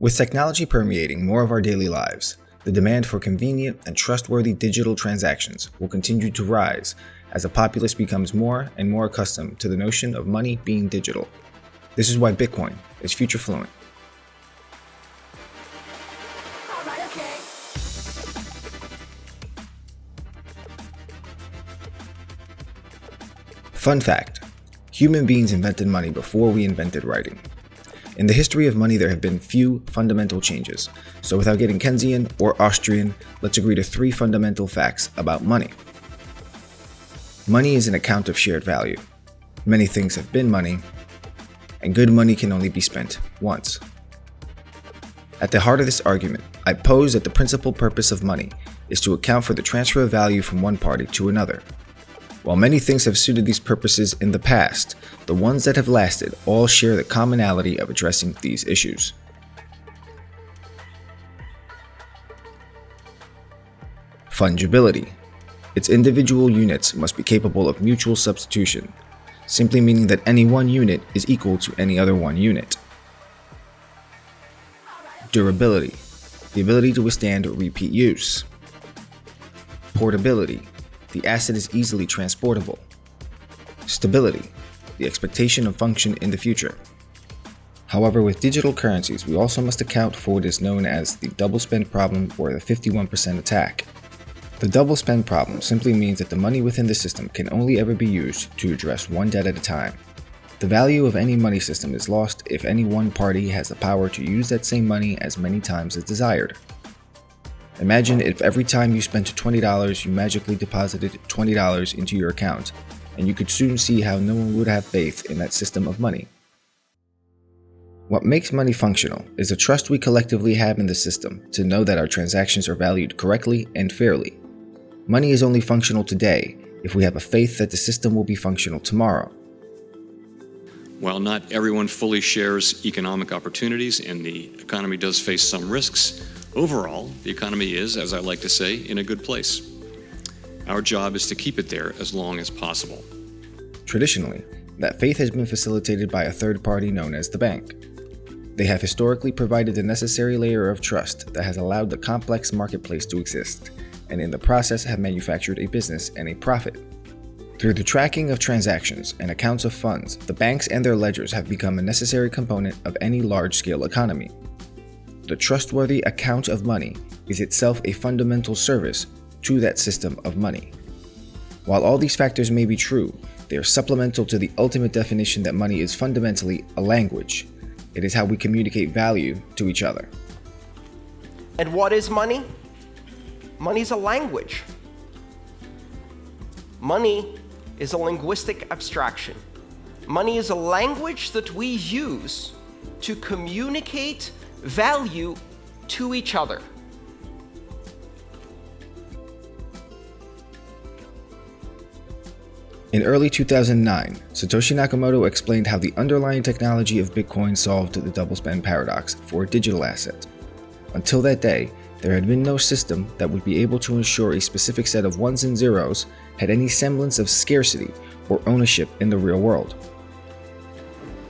With technology permeating more of our daily lives, the demand for convenient and trustworthy digital transactions will continue to rise as the populace becomes more and more accustomed to the notion of money being digital. This is why Bitcoin is future fluent. Fun fact: human beings invented money before we invented writing. In the history of money, there have been few fundamental changes. So without getting Keynesian or Austrian, let's agree to 3 fundamental facts about money. Money is an account of shared value. Many things have been money, and good money can only be spent once. At the heart of this argument, I pose that the principal purpose of money is to account for the transfer of value from one party to another. While many things have suited these purposes in the past, the ones that have lasted all share the commonality of addressing these issues. Fungibility. Its individual units must be capable of mutual substitution, simply meaning that any one unit is equal to any other one unit. Durability. The ability to withstand repeat use. Portability. The asset is easily transportable. Stability. The expectation of function in the future. However, with digital currencies, we also must account for what is known as the double spend problem or the 51% attack. The double spend problem simply means that the money within the system can only ever be used to address one debt at a time. The value of any money system is lost if any one party has the power to use that same money as many times as desired. Imagine if every time you spent $20, you magically deposited $20 into your account, and you could soon see how no one would have faith in that system of money. What makes money functional is the trust we collectively have in the system to know that our transactions are valued correctly and fairly. Money is only functional today if we have a faith that the system will be functional tomorrow. While not everyone fully shares economic opportunities and the economy does face some risks, overall, the economy is, as I like to say, in a good place. Our job is to keep it there as long as possible. Traditionally, that faith has been facilitated by a third party known as the bank. They have historically provided the necessary layer of trust that has allowed the complex marketplace to exist, and in the process have manufactured a business and a profit. Through the tracking of transactions and accounts of funds, the banks and their ledgers have become a necessary component of any large-scale economy. The trustworthy account of money is itself a fundamental service to that system of money. While all these factors may be true, they are supplemental to the ultimate definition that money is fundamentally a language. It is how we communicate value to each other. And what is money? Money is a language. Money is a linguistic abstraction. Money is a language that we use to communicate value to each other. In early 2009, Satoshi Nakamoto explained how the underlying technology of Bitcoin solved the double spend paradox for a digital asset. Until that day, there had been no system that would be able to ensure a specific set of ones and zeros had any semblance of scarcity or ownership in the real world.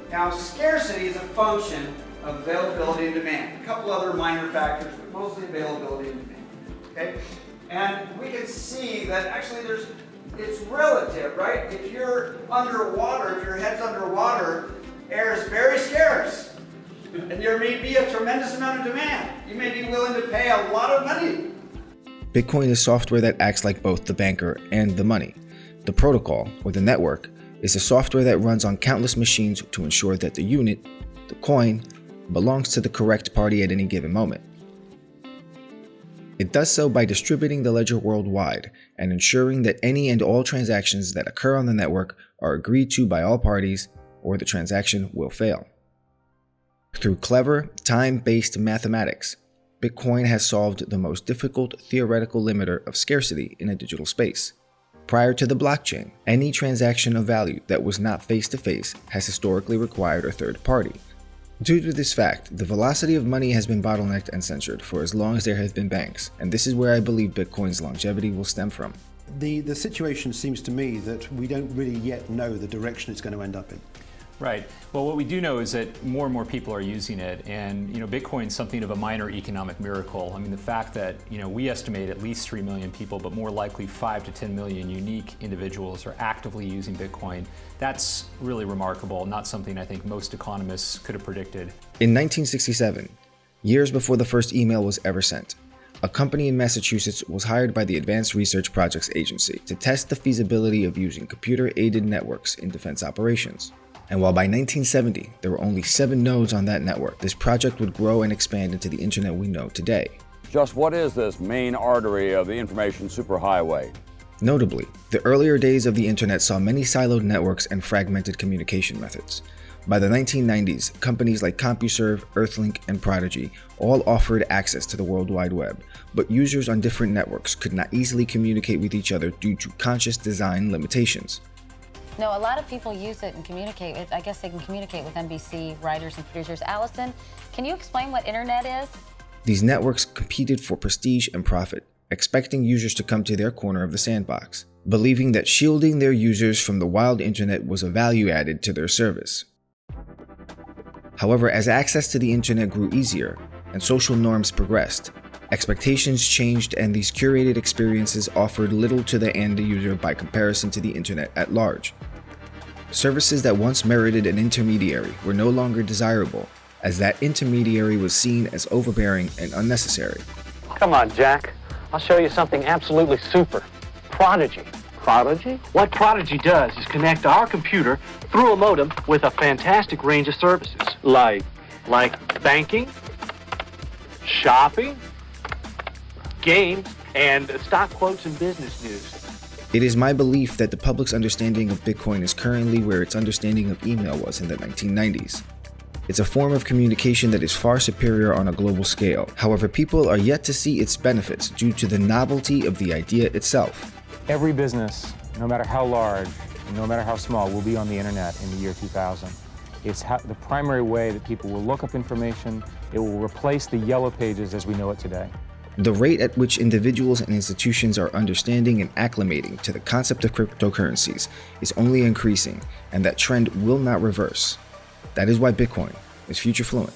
Now, scarcity is a function of availability and demand. A couple other minor factors, but mostly availability and demand. Okay? And we can see that actually it's relative, right? If you're underwater, if your head's underwater, air is very scarce. And there may be a tremendous amount of demand. You may be willing to pay a lot of money. Bitcoin is software that acts like both the banker and the money. The protocol, or the network, is the software that runs on countless machines to ensure that the unit, the coin, belongs to the correct party at any given moment. It does so by distributing the ledger worldwide and ensuring that any and all transactions that occur on the network are agreed to by all parties, or the transaction will fail. Through clever, time-based mathematics, Bitcoin has solved the most difficult theoretical limiter of scarcity in a digital space. Prior to the blockchain, any transaction of value that was not face-to-face has historically required a third party. Due to this fact, the velocity of money has been bottlenecked and censored for as long as there have been banks, and this is where I believe Bitcoin's longevity will stem from. The situation seems to me that we don't really yet know the direction it's going to end up in. Right. Well, what we do know is that more and more people are using it, and Bitcoin's something of a minor economic miracle. I mean, the fact that we estimate at least 3 million people, but more likely 5 to 10 million unique individuals are actively using Bitcoin. That's really remarkable. Not something I think most economists could have predicted. In 1967, years before the first email was ever sent, a company in Massachusetts was hired by the Advanced Research Projects Agency to test the feasibility of using computer-aided networks in defense operations. And while by 1970 there were only 7 nodes on that network, this project would grow and expand into the internet we know today. Just what is this main artery of the information superhighway? Notably, the earlier days of the internet saw many siloed networks and fragmented communication methods. By the 1990s, companies like CompuServe, Earthlink, and Prodigy all offered access to the World Wide Web, but users on different networks could not easily communicate with each other due to conscious design limitations. No, a lot of people use it and communicate with, I guess they can communicate with NBC writers and producers. Allison, can you explain what internet is? These networks competed for prestige and profit, expecting users to come to their corner of the sandbox, believing that shielding their users from the wild internet was a value added to their service. However, as access to the internet grew easier and social norms progressed, expectations changed, and these curated experiences offered little to the end user by comparison to the internet at large. Services that once merited an intermediary were no longer desirable, as that intermediary was seen as overbearing and unnecessary. Come on, Jack. I'll show you something absolutely super. Prodigy. Prodigy? What Prodigy does is connect our computer through a modem with a fantastic range of services. Like banking, shopping, games, and stock quotes and business news. It is my belief that the public's understanding of Bitcoin is currently where its understanding of email was in the 1990s. It's a form of communication that is far superior on a global scale. However, people are yet to see its benefits due to the novelty of the idea itself. Every business, no matter how large, no matter how small, will be on the internet in the year 2000. It's the primary way that people will look up information. It will replace the yellow pages as we know it today. The rate at which individuals and institutions are understanding and acclimating to the concept of cryptocurrencies is only increasing, and that trend will not reverse. That is why Bitcoin is future fluent.